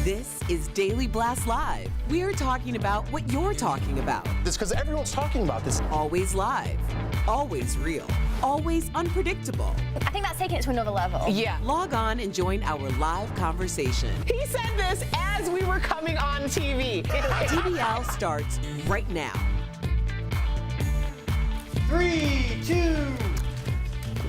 This is Daily Blast Live. We're talking about what you're talking about. It's because everyone's talking about this. Always live, always real, always unpredictable. I think that's taking it to another level. Yeah. Log on and join our live conversation. He said this as we were coming on TV. DBL starts right now. 3, 2.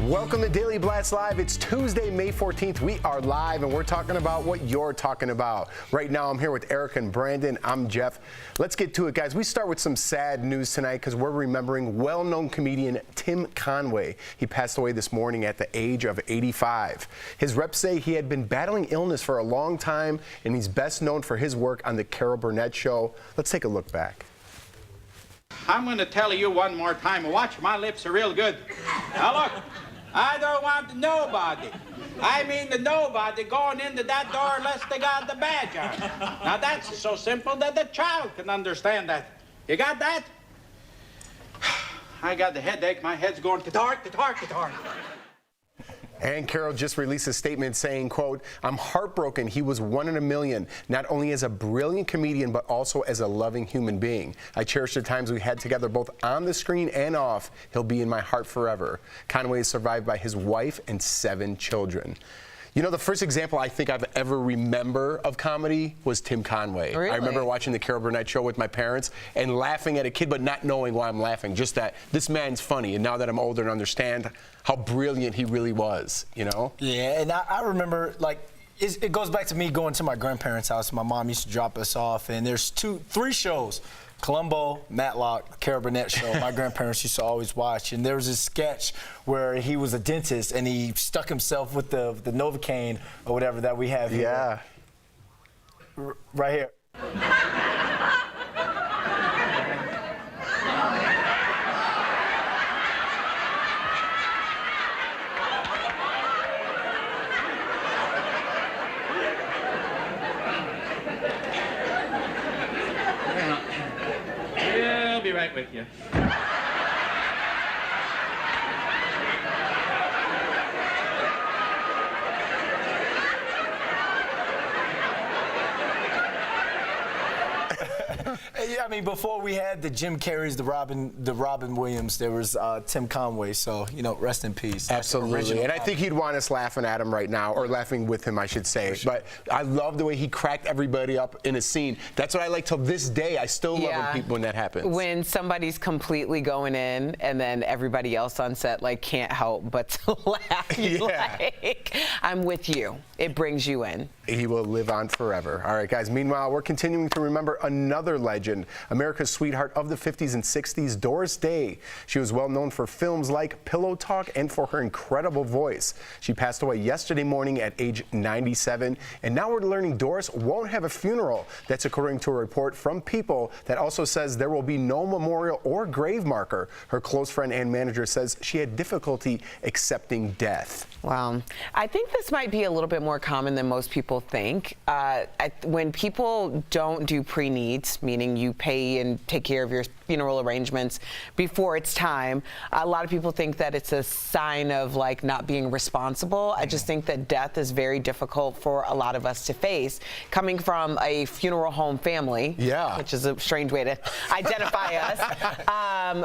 Welcome to Daily Blast Live. It's Tuesday, May 14th. We are live and we're talking about what you're talking about. Right now, I'm here with Eric and Brandon. I'm Jeff. Let's get to it, guys. We start with some sad news tonight because we're remembering well-known comedian Tim Conway. He passed away this morning at the age of 85. His reps say he had been battling illness for a long time, and he's best known for his work on the Carol Burnett Show. Let's take a look back. I'm going to tell you one more time. Watch, my lips are real good. Now look, I don't want nobody. I mean the nobody going into that door unless they got the badge on. Now that's so simple that the child can understand that. You got that? I got the headache. My head's going ka-dark, ka-dark, ka-dark. And Carol just released a statement saying, quote, "I'm heartbroken. He was one in a million, not only as a brilliant comedian, but also as a loving human being. I cherish the times we had together both on the screen and off. He'll be in my heart forever." Conway is survived by his wife and 7 children. You know, the first example I think I've ever remember of comedy was Tim Conway. Really? I remember watching the Carol Burnett Show with my parents and laughing at a kid, but not knowing why I'm laughing. Just that this man's funny. And now that I'm older and understand how brilliant he really was, you know? Yeah, and I remember, like, it goes back to me going to my grandparents' house. My mom used to drop us off, and there's 3 shows. Columbo, Matlock, Carol Burnett Show. My grandparents used to always watch, and there was this sketch where he was a dentist and he stuck himself with the Novocaine or whatever that we have here. Yeah. Right here. I'll be right with you. Yeah, I mean, before we had the Jim Carreys, the Robin Williams, there was Tim Conway. So, you know, rest in peace. Absolutely. And I think he'd want us laughing at him right now, or laughing with him, I should say. Sure. But I love the way he cracked everybody up in a scene. That's what I like till this day. I still love when that happens. When somebody's completely going in and then everybody else on set like can't help but to laugh. Like, I'm with you. It brings you in. He will live on forever. All right, guys. Meanwhile, we're continuing to remember another legend, America's sweetheart of the 50s and 60s, Doris Day. She was well known for films like Pillow Talk and for her incredible voice. She passed away yesterday morning at age 97, and now we're learning Doris won't have a funeral. That's according to a report from People that also says there will be no memorial or grave marker. Her close friend and manager says she had difficulty accepting death. Wow. I think this might be a little bit more common than most people think. When people don't do pre-needs, meaning you pay and take care of your funeral arrangements before it's time, a lot of people think that it's a sign of like not being responsible. I just think that death is very difficult for a lot of us to face. Coming from a funeral home family, which is a strange way to identify us,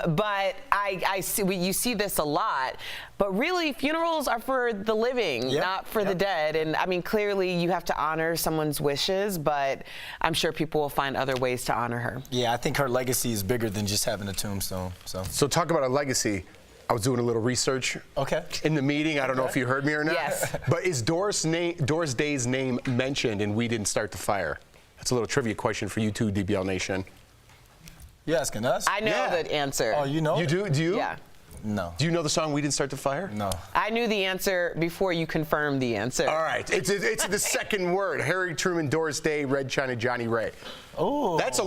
but I see, you see this a lot. But really, funerals are for the living, not for the dead. And I mean, clearly you have to honor someone's wishes, but I'm sure people will find other ways to honor her. Yeah, I think her legacy is bigger than just having a tombstone. So talk about a legacy. I was doing a little research in the meeting. I don't know if you heard me or not. Yes. But is Doris Day's name mentioned in We Didn't Start the Fire? That's a little trivia question for you too, DBL Nation. You asking us? I know the answer. Oh, you know? You do? Do you? Yeah. No. Do you know the song We Didn't Start the Fire? No. I knew the answer before you confirmed the answer. All right. It's the second word. Harry Truman, Doris Day, Red China, Johnny Ray. Oh. That's a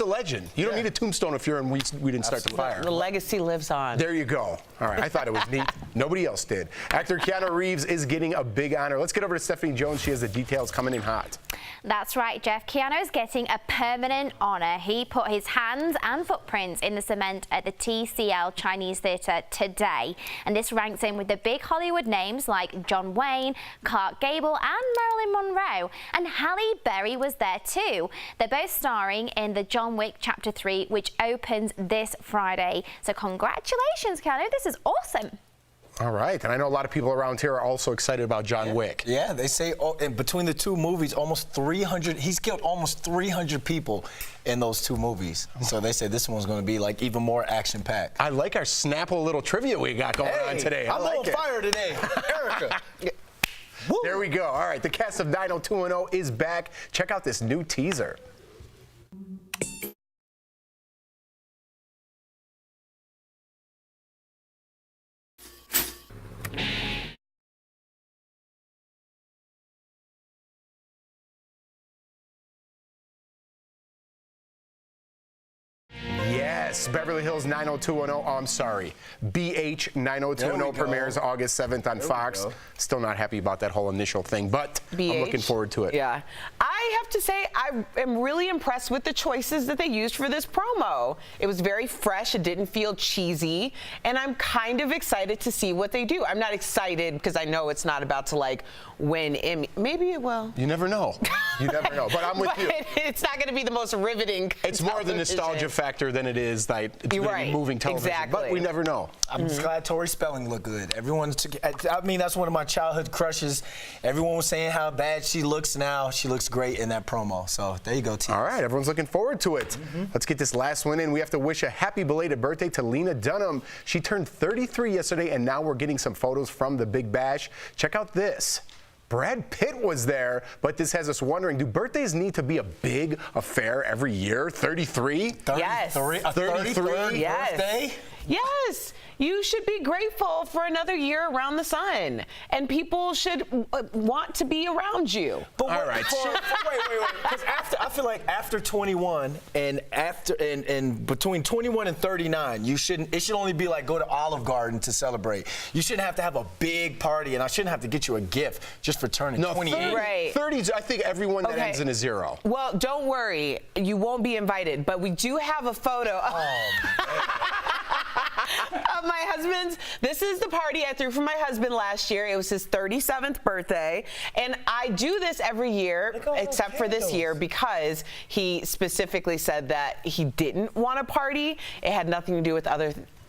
legend. You don't need a tombstone if you're in We Didn't Start the Fire. The legacy lives on. There you go. All right. I thought it was neat. Nobody else did. Actor Keanu Reeves is getting a big honor. Let's get over to Stephanie Jones. She has the details coming in hot. That's right, Jeff. Keanu's getting a permanent honor. He put his hands and footprints in the cement at the TCL Chinese Theatre today. And this ranks him with the big Hollywood names like John Wayne, Clark Gable and Marilyn Monroe. And Halle Berry was there too. They're both starring in the John Wick Chapter 3, which opens this Friday. So congratulations, Keanu. This is awesome. All right, and I know a lot of people around here are also excited about John Wick. Yeah, they say in between the two movies, almost 300, he's killed almost 300 people in those two movies. So they say this one's going to be like even more action-packed. I like our Snapple little trivia we got going on today. I'm on fire today, Erica. There we go. All right, the cast of 90210 is back. Check out this new teaser. Yes, Beverly Hills 90210. Oh, I'm sorry. BH 90210 premieres August 7th on Fox. Still not happy about that whole initial thing, but BH? I'm looking forward to it. Yeah. I have to say, I am really impressed with the choices that they used for this promo. It was very fresh. It didn't feel cheesy. And I'm kind of excited to see what they do. I'm not excited because I know it's not about to like win Emmy. Maybe it will. You never know. You never know. But I'm with you. It's not going to be the most riveting. It's more the nostalgia factor than it is like it's going to be moving television. Exactly. But we never know. I'm just glad Tori Spelling looked good. Everyone took. I mean, that's one of my childhood crushes. Everyone was saying how bad she looks now. She looks great in that promo. So there you go, T. All right, everyone's looking forward to it. Let's get this last one in. We have to wish a happy belated birthday to Lena Dunham. She turned 33 yesterday, and now we're getting some photos from the Big Bash. Check out this. Brad Pitt was there, but this has us wondering, do birthdays need to be a big affair every year? 33? Yes. 33 yes. birthday? Yes. You should be grateful for another year around the sun, and people should want to be around you. But all right. Wait. Because I feel like after 21 and between 21 and 39, it should only be like go to Olive Garden to celebrate. You shouldn't have to have a big party, and I shouldn't have to get you a gift just for turning 28. Right. 30s, I think everyone that ends in a 0. Well, don't worry, you won't be invited, but we do have a photo. Of my husband's. This is the party I threw for my husband last year. It was his 37th birthday. And I do this every year, except for this year, because he specifically said that he didn't want a party. It had nothing to do with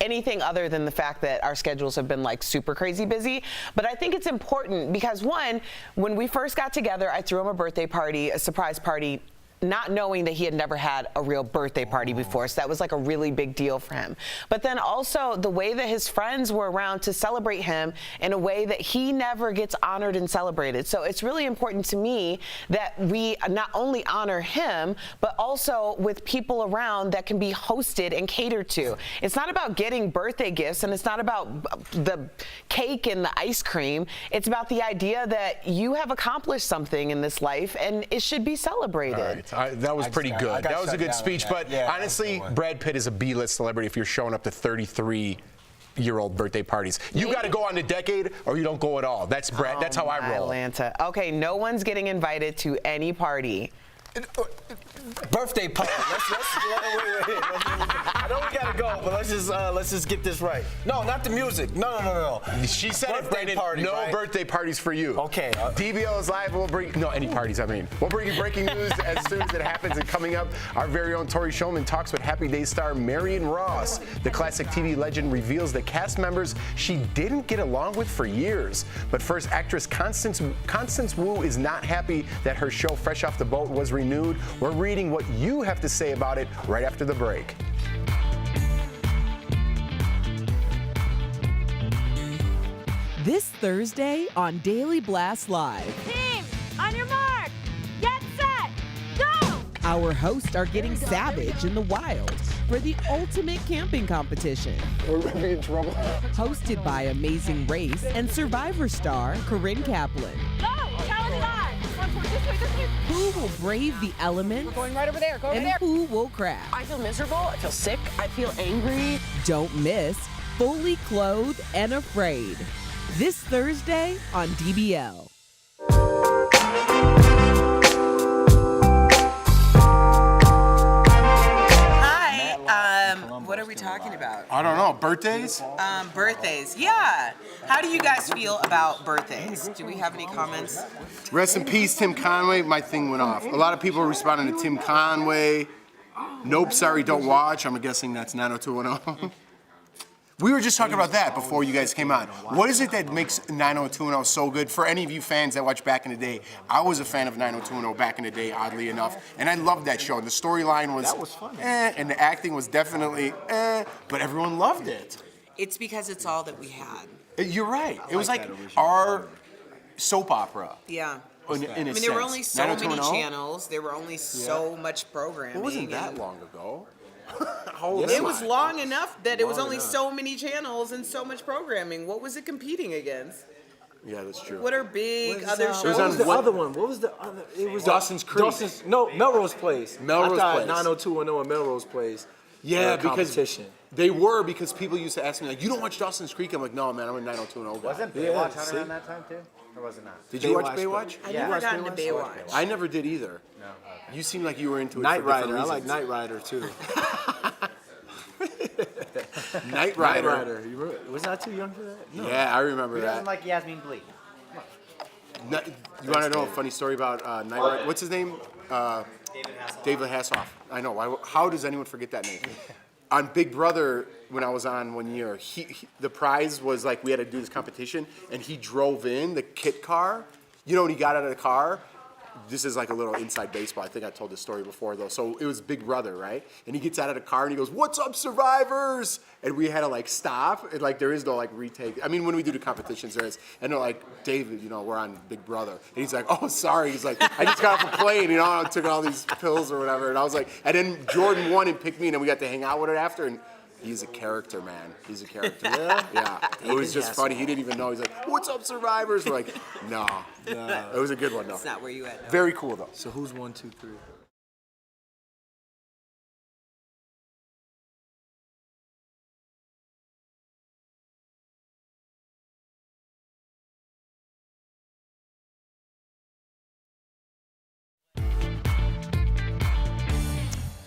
anything other than the fact that our schedules have been like super crazy busy. But I think it's important because, one, when we first got together, I threw him a birthday party, a surprise party, not knowing that he had never had a real birthday party before. So that was like a really big deal for him. But then also the way that his friends were around to celebrate him in a way that he never gets honored and celebrated. So it's really important to me that we not only honor him, but also with people around that can be hosted and catered to. It's not about getting birthday gifts, and it's not about the cake and the ice cream. It's about the idea that you have accomplished something in this life and it should be celebrated. All right. That was pretty good. That was a good speech. But honestly, Brad Pitt is a B-list celebrity if you're showing up to 33-year-old birthday parties. You got to go on a decade or you don't go at all. That's Brad. That's how I roll. Atlanta. Okay, no one's getting invited to any party. Birthday party. Wait. I know we gotta go, but let's just get this right. No, not the music. No. She said birthday party, no right? birthday parties for you. Okay. DBL is live. We'll bring any parties. We'll bring you breaking news as soon as it happens. And coming up, our very own Tori Shulman talks with Happy Days star Marion Ross. The classic TV legend reveals the cast members she didn't get along with for years. But first, actress Constance Wu is not happy that her show Fresh Off the Boat was renewed. We're reading what you have to say about it right after the break. This Thursday on Daily Blast Live. Team, on your mark, get set, go! Our hosts are getting savage in the wild for the ultimate camping competition. We're going to be in trouble. Hosted by Amazing Race and Survivor star Corinne Kaplan. Go! Challenge live! This way. Who will brave the elements? Going right over there. Go over and there. who will crash? I feel miserable. I feel sick. I feel angry. Don't miss Fully Clothed and Afraid. This Thursday on DBL. talking about? I don't know. Birthdays? Birthdays. Yeah. How do you guys feel about birthdays? Do we have any comments? Rest in peace, Tim Conway. My thing went off. A lot of people are responding to Tim Conway. Nope, sorry, don't watch. I'm guessing that's 90210. We were just talking about that before you guys came on. What is it that makes 90210 so good? For any of you fans that watch back in the day, I was a fan of 90210 back in the day, oddly enough, and I loved that show. The storyline was funny. and the acting was definitely but everyone loved it. It's because it's all that we had. You're right. It was like our soap opera. Yeah. In a I mean, sense. there were only so many 90210? channels. There were only so much programming. It wasn't that and long ago. It was long enough that it was only so many channels and so much programming. What was it competing against? Yeah, that's true. What are big other shows? What was the other one? What was the other? It was Dawson's Creek. Melrose Place. Melrose I thought Place. 90210 and Melrose Place. Yeah, because competition. they were, because people used to ask me, like, you don't watch Dawson's Creek? I'm like, no, man, I'm a 90210 guy. Wasn't Baywatch on around that time too? Or was it not? Did you watch Baywatch? I never got into Baywatch. I never did either. No. You seem like you were into it Knight for different Rider. I reasons. like Knight Rider too. Knight Knight Rider. Rider. You remember, wasn't I too young for that? No. Yeah, I remember He that. doesn't like Yasmin Bleak. You want to know a funny story about Knight Rider? What's his name? David Hasselhoff. I know. How does anyone forget that name? On Big Brother, when I was on one year, the prize was like we had to do this competition, and he drove in the kit car. You know, when he got out of the car, this is like a little inside baseball. I think I told this story before, though. So it was Big Brother, right? And he gets out of the car and he goes, "What's up, survivors?" And we had to like stop. And like there is no like retake. I mean, when we do the competitions, there is. And they're like, "David, you know, we're on Big Brother." And he's like, "Oh, sorry." He's like, "I just got off a plane, you know, I took all these pills or whatever." And I was like, and then Jordan won and picked me, and then we got to hang out with it after. And he's a character, man. He's a character. Yeah. It was just funny. He didn't even know. He's like, "What's up, survivors?" We're like, no. It was a good one, though. That's not where you at. No. Very cool, though. So who's 1, 2, 3?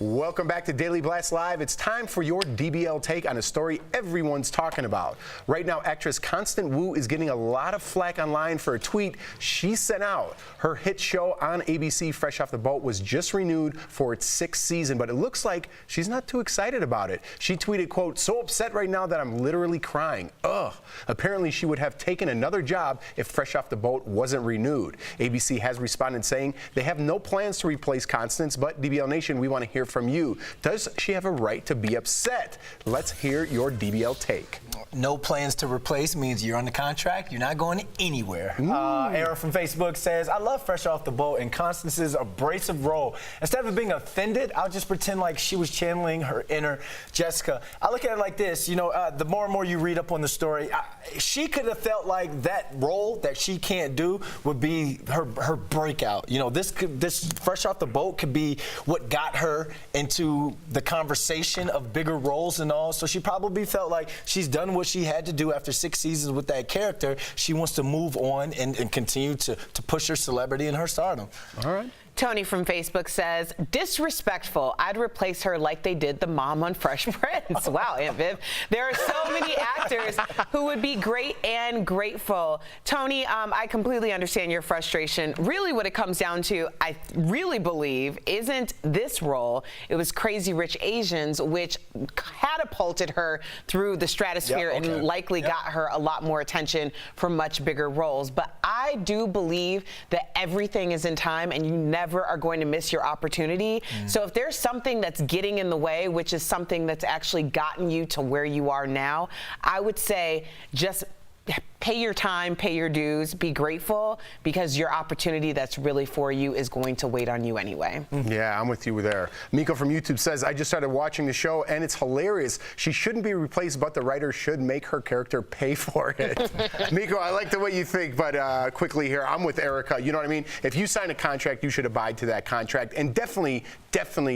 Welcome back to Daily Blast Live. It's time for your DBL take on a story everyone's talking about. Right now, actress Constance Wu is getting a lot of flack online for a tweet she sent out. Her hit show on ABC, Fresh Off the Boat, was just renewed for its 6th season, but it looks like she's not too excited about it. She tweeted, quote, "So upset right now that I'm literally crying. Ugh." Apparently, she would have taken another job if Fresh Off the Boat wasn't renewed. ABC has responded saying they have no plans to replace Constance, but DBL Nation, we want to hear from you. Does she have a right to be upset? Let's hear your DBL take. No plans to replace means you're under contract. You're not going anywhere. Aaron from Facebook says, "I love Fresh Off the Boat and Constance's abrasive role. Instead of being offended, I'll just pretend like she was channeling her inner Jessica." I look at it like this, you know, the more and more you read up on the story, she could have felt like that role that she can't do would be her breakout. You know, this Fresh Off the Boat could be what got her into the conversation of bigger roles and all. So she probably felt like she's done what she had to do after 6 seasons with that character. She wants to move on and continue to push her celebrity and her stardom. All right. Tony from Facebook says, "Disrespectful. I'd replace her like they did the mom on Fresh Prince." Wow, Aunt Viv. There are so many actors who would be great and grateful. Tony, I completely understand your frustration. Really what it comes down to, I really believe, isn't this role. It was Crazy Rich Asians, which catapulted her through the stratosphere and likely got her a lot more attention for much bigger roles. But I do believe that everything is in time and you never are going to miss your opportunity. So if there's something that's getting in the way, which is something that's actually gotten you to where you are now, I would say just pay your time, pay your dues, be grateful, because your opportunity that's really for you is going to wait on you anyway. Yeah, I'm with you there. Miko from YouTube says, "I just started watching the show and it's hilarious. She shouldn't be replaced, but the writer should make her character pay for it." Miko, I like the way you think, but quickly here, I'm with Erica. You know what I mean? If you sign a contract, you should abide to that contract, and definitely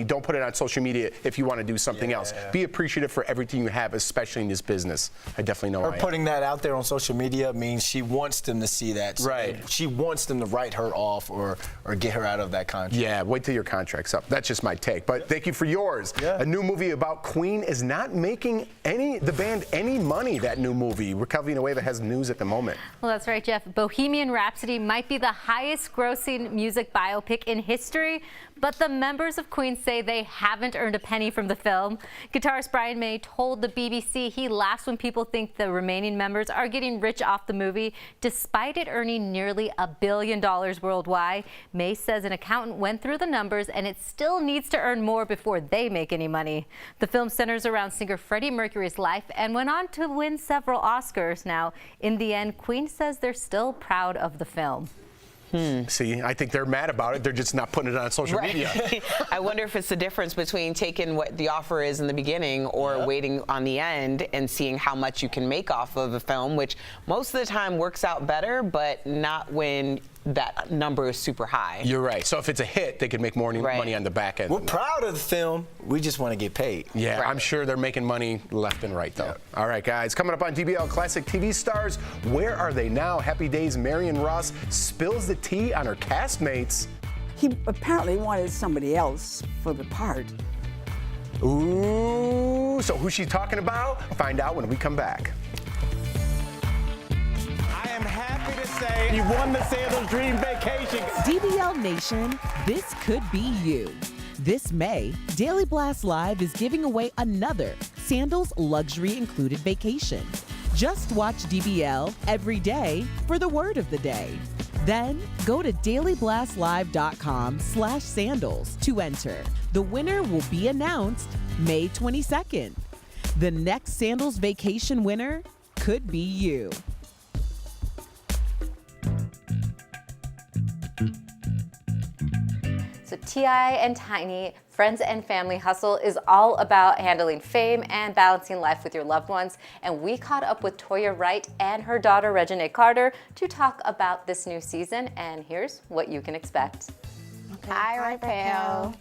don't put it on social media if you want to do something else. Be appreciative for everything you have, especially in this business. I definitely know. Or putting that out there on social media media means she wants them to see that. So Right. she wants them to write her off or get her out of that contract. Yeah, wait till your contract's up. That's just my take. But thank you for yours. Yeah. A new movie about Queen is not making the band any money, that new movie. Raquel Villanueva has news at the moment. Well, that's right, Jeff. Bohemian Rhapsody might be the highest grossing music biopic in history, but the members of Queen say they haven't earned a penny from the film. Guitarist Brian May told the BBC he laughs when people think the remaining members are getting rich off the movie, despite it earning nearly $1 billion worldwide. May says an accountant went through the numbers and it still needs to earn more before they make any money. The film centers around singer Freddie Mercury's life and went on to win several Oscars. Now, in the end, Queen says they're still proud of the film. See, I think they're mad about it. They're just not putting it on social media. I wonder if it's the difference between taking what the offer is in the beginning or waiting on the end and seeing how much you can make off of a film, which most of the time works out better, but not when that number is super high. You're right. So if it's a hit, they could make more money on the back end. We're proud of the film. We just want to get paid. Yeah, Right. I'm sure they're making money left and right, though. Yep. All right, guys. Coming up on DBL Classic TV Stars, where are they now? Happy Days Marion Ross spills the tea on her castmates. He apparently wanted somebody else for the part. Ooh, so who's she talking about? Find out when we come back. I am happy to say you won the Sandals Dream Vacation. DBL Nation, this could be you. This May, Daily Blast Live is giving away another Sandals Luxury Included vacation. Just watch DBL every day for the word of the day. Then go to dailyblastlive.com/sandals to enter. The winner will be announced May 22nd. The next Sandals vacation winner could be you. So T.I. and Tiny, Friends and Family Hustle is all about handling fame and balancing life with your loved ones. And we caught up with Toya Wright and her daughter, Reginae Carter, to talk about this new season. And here's what you can expect. Okay. Hi, Raquel.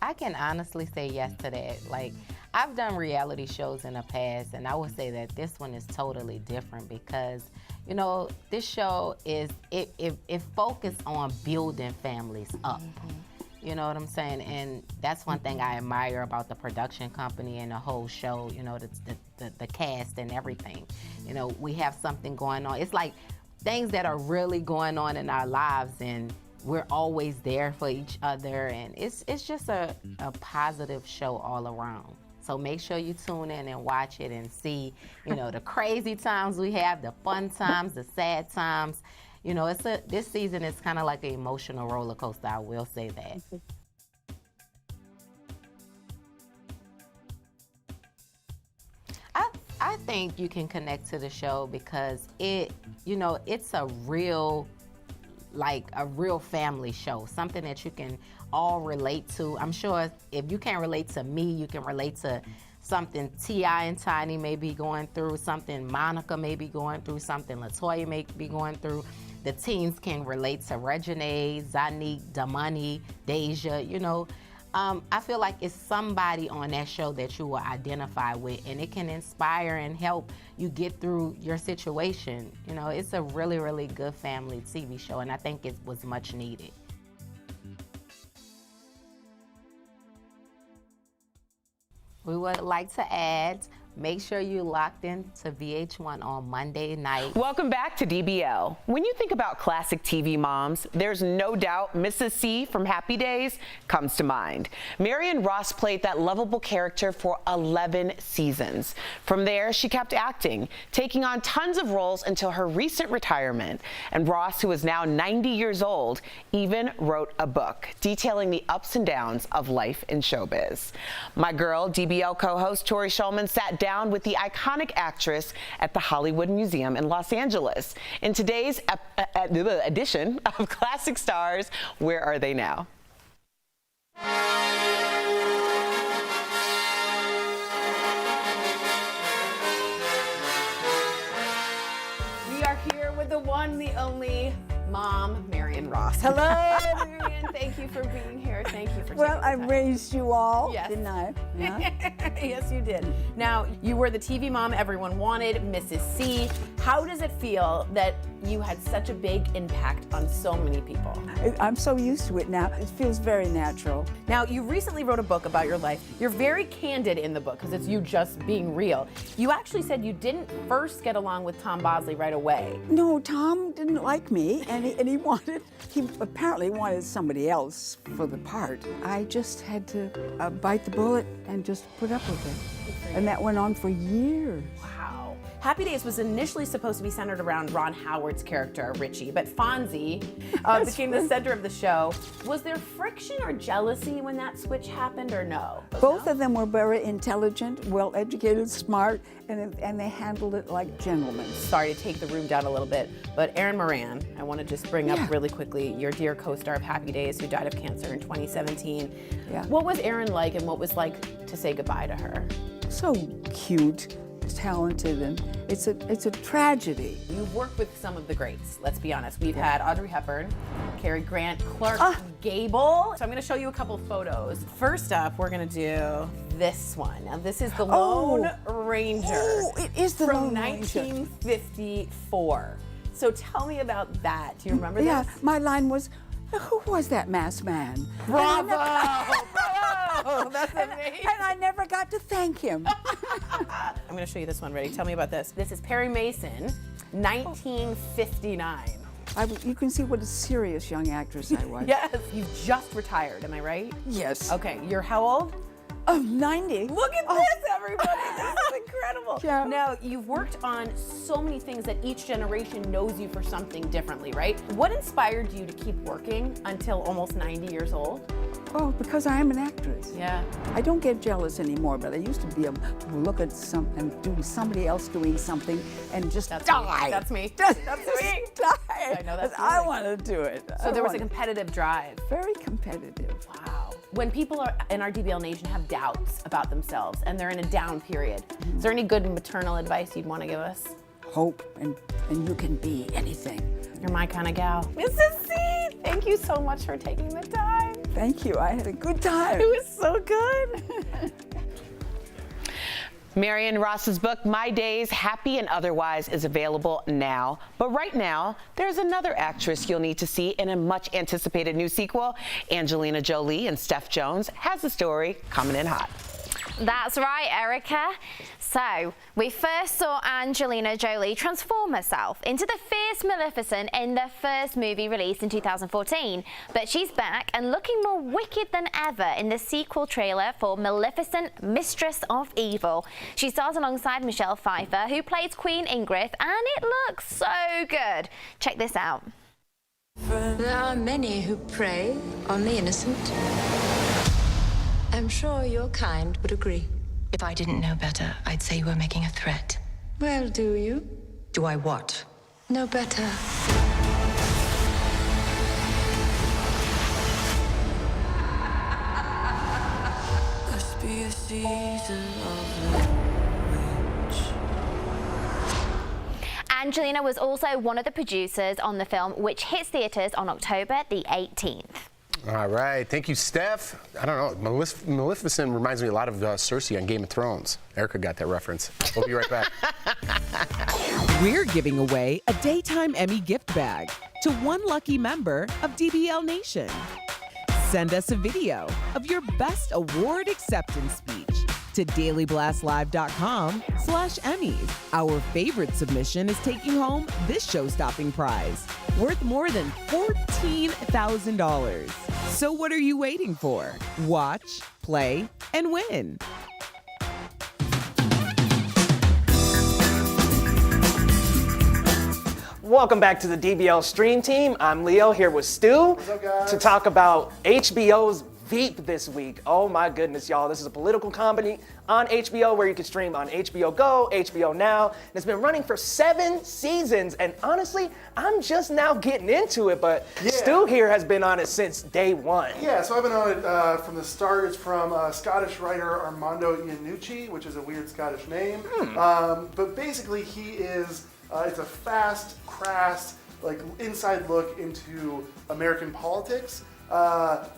I can honestly say yes to that. Like, I've done reality shows in the past, and I would say that this one is totally different because, you know, this show is, it focused on building families up. You know what I'm saying? And that's one thing I admire about the production company and the whole show, you know, the cast and everything. You know, we have something going on. It's like things that are really going on in our lives, and we're always there for each other, and it's just a positive show all around. So make sure you tune in and watch it and see, you know, the crazy times we have, the fun times, the sad times. You know, this season is kind of like an emotional roller coaster, I will say that. I think you can connect to the show because it's a real family show, something that you can all relate to. I'm sure if you can't relate to me, you can relate to something T.I. and Tiny may be going through, something Monica may be going through, something LaToya may be going through. The teens can relate to Reginae, Zanique, Damani, Deja, you know. I feel like it's somebody on that show that you will identify with, and it can inspire and help you get through your situation. You know, it's a really, really good family TV show, and I think it was much needed. We would like to add, make sure you locked in to VH1 on Monday night. Welcome back to DBL. When you think about classic TV moms, there's no doubt Mrs. C from Happy Days comes to mind. Marion Ross played that lovable character for 11 seasons. From there, she kept acting, taking on tons of roles until her recent retirement. And Ross, who is now 90 years old, even wrote a book detailing the ups and downs of life in showbiz. My girl, DBL co-host Tori Shulman sat down with the iconic actress at the Hollywood Museum in Los Angeles. In today's edition of Classic Stars, Where Are They Now? We are here with the one, the only mom, Marion Ross. Hello, Marion. Thank you for being here. Thank you for Well, taking I the time. raised you all, Yes. didn't I? Yeah. Yes, you did. Now, you were the TV mom everyone wanted, Mrs. C. How does it feel that you had such a big impact on so many people? I'm so used to it now. It feels very natural. Now, you recently wrote a book about your life. You're very candid in the book because it's you just being real. You actually said you didn't first get along with Tom Bosley right away. No, Tom didn't like me, and he apparently wanted somebody else for the part. I just had to bite the bullet and just put up with it. And that went on for years. Wow. Happy Days was initially supposed to be centered around Ron Howard's character, Richie, but Fonzie became the center of the show. Was there friction or jealousy when that switch happened, or no? Both of them were very intelligent, well-educated, smart, and they handled it like gentlemen. Sorry to take the room down a little bit, but Erin Moran, I want to just bring up really quickly your dear co-star of Happy Days who died of cancer in 2017. Yeah. What was Erin like, and what was like to say goodbye to her? So cute, talented, and it's a tragedy. You've worked with some of the greats, let's be honest. We've had Audrey Hepburn, Cary Grant, Clark Gable. So I'm gonna show you a couple of photos. First up, we're gonna do this one. Now this is the Lone Ranger. Oh, it is the from Lone Ranger. 1954. So tell me about that. Do you remember Yeah, this? my line was, who was that masked man? Bravo! Bravo! That's amazing. And I never got to thank him. I'm gonna show you this one. Ready? Tell me about this. This is Perry Mason, 1959. You can see what a serious young actress I was. Yes. You've just retired, am I right? Yes. Okay, you're how old? Oh, 90. Look at this, everybody. This is incredible. Yeah. Now, you've worked on so many things that each generation knows you for something differently, right? What inspired you to keep working until almost 90 years old? Oh, because I am an actress. Yeah. I don't get jealous anymore, but I used to be able to look at somebody else doing something and just die. Me. That's me. That's me. Die. I know that's I want to do it. So there was a competitive drive. Very competitive. Wow. When people are in our DBL Nation have doubts about themselves and they're in a down period, is there any good maternal advice you'd want to give us? Hope, and you can be anything. You're my kind of gal. Mrs. C, thank you so much for taking the time. Thank you. I had a good time. It was so good. Marion Ross's book, My Days, Happy and Otherwise, is available now. But right now, there's another actress you'll need to see in a much anticipated new sequel. Angelina Jolie and Steph Jones has the story coming in hot. That's right, Erica. So, we first saw Angelina Jolie transform herself into the fierce Maleficent in the first movie released in 2014. But she's back and looking more wicked than ever in the sequel trailer for Maleficent, Mistress of Evil. She stars alongside Michelle Pfeiffer, who plays Queen Ingrid, and it looks so good. Check this out. There are many who prey on the innocent. I'm sure your kind would agree. If I didn't know better, I'd say you were making a threat. Well, do you? Do I what? Know better. Must be a season of Angelina was also one of the producers on the film, which hits theaters on October the 18th. All right, thank you, Steph. I don't know, Maleficent reminds me a lot of Cersei on Game of Thrones. Erica got that reference. We'll be right back. We're giving away a Daytime Emmy gift bag to one lucky member of DBL Nation. Send us a video of your best award acceptance speech to dailyblastlive.com/Emmys. Our favorite submission is taking home this show-stopping prize, worth more than $14,000. So what are you waiting for? Watch, play, and win. Welcome back to the DBL Stream Team. I'm Leo here with Stu to talk about HBO's Veep this week. Oh my goodness, y'all. This is a political comedy on HBO where you can stream on HBO Go, HBO Now. And it's been running for 7 seasons. And honestly, I'm just now getting into it. But Stu here has been on it since day one. Yeah, so I've been on it from the start. It's from Scottish writer Armando Iannucci, which is a weird Scottish name. But basically, he is, it's a fast, crass, like inside look into American politics.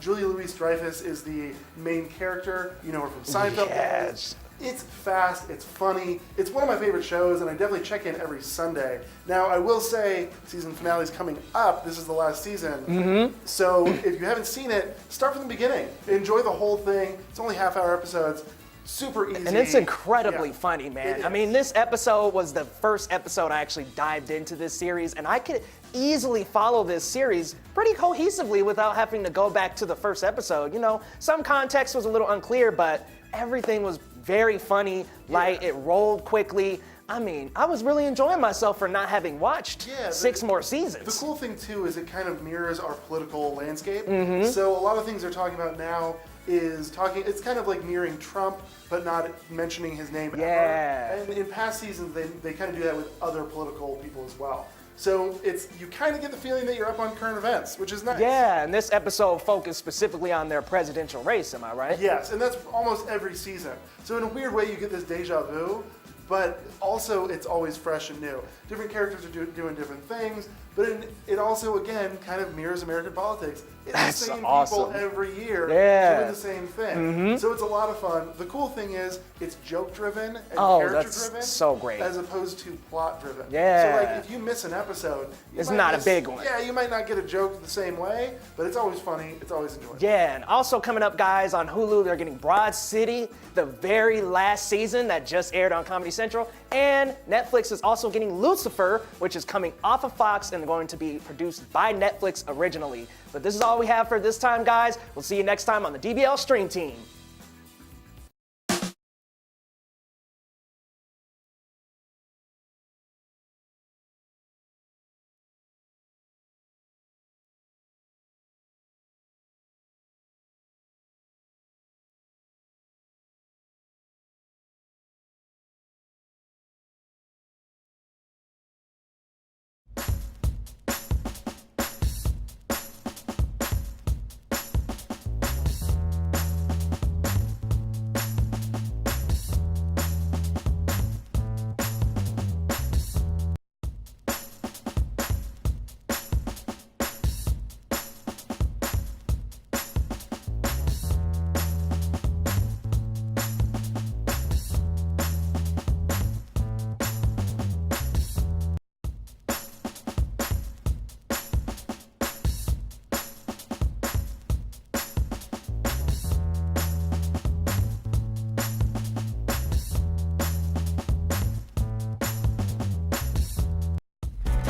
Julia Louis-Dreyfus is the main character. You know her from Seinfeld. Yes. It's fast, it's funny, it's one of my favorite shows, and I definitely check in every Sunday. Now, I will say, season finale is coming up. This is the last season. So if you haven't seen it, start from the beginning. Enjoy the whole thing. It's only half-hour episodes. Super easy. And it's incredibly funny, man. I mean, this episode was the first episode I actually dived into this series, and I could easily follow this series pretty cohesively without having to go back to the first episode. You know, some context was a little unclear, but everything was very funny, light, it rolled quickly. I mean, I was really enjoying myself for not having watched 6 more seasons. The cool thing, too, is it kind of mirrors our political landscape. So a lot of things they're talking about now is it's kind of like mirroring Trump, but not mentioning his name ever. And in past seasons, they kind of do that with other political people as well. So you kind of get the feeling that you're up on current events, which is nice. Yeah, and this episode focused specifically on their presidential race, am I right? Yes, and that's almost every season. So in a weird way, you get this deja vu, but also it's always fresh and new. Different characters are doing different things, but it also, again, kind of mirrors American politics. It's the same people every year doing the same thing. So it's a lot of fun. The cool thing is it's joke-driven and character-driven. That's so great. As opposed to plot-driven. Yeah. So like if you miss an episode, it's not a big one. Yeah, you might not get a joke the same way, but it's always funny. It's always enjoyable. Yeah, and also coming up, guys, on Hulu, they're getting Broad City, the very last season that just aired on Comedy Central. And Netflix is also getting Lucifer, which is coming off of Fox and going to be produced by Netflix originally. But this is all we have for this time, guys. We'll see you next time on the DBL Stream Team.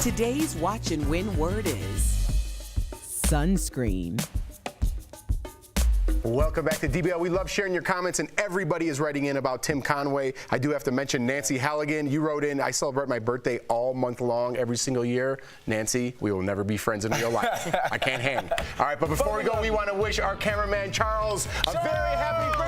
Today's watch and win word is sunscreen. Welcome back to DBL. We love sharing your comments, and everybody is writing in about Tim Conway. I do have to mention Nancy Halligan. You wrote in, I celebrate my birthday all month long, every single year. Nancy, we will never be friends in real life. I can't hang. All right, but before we go, we want to wish our cameraman, Charles, a very happy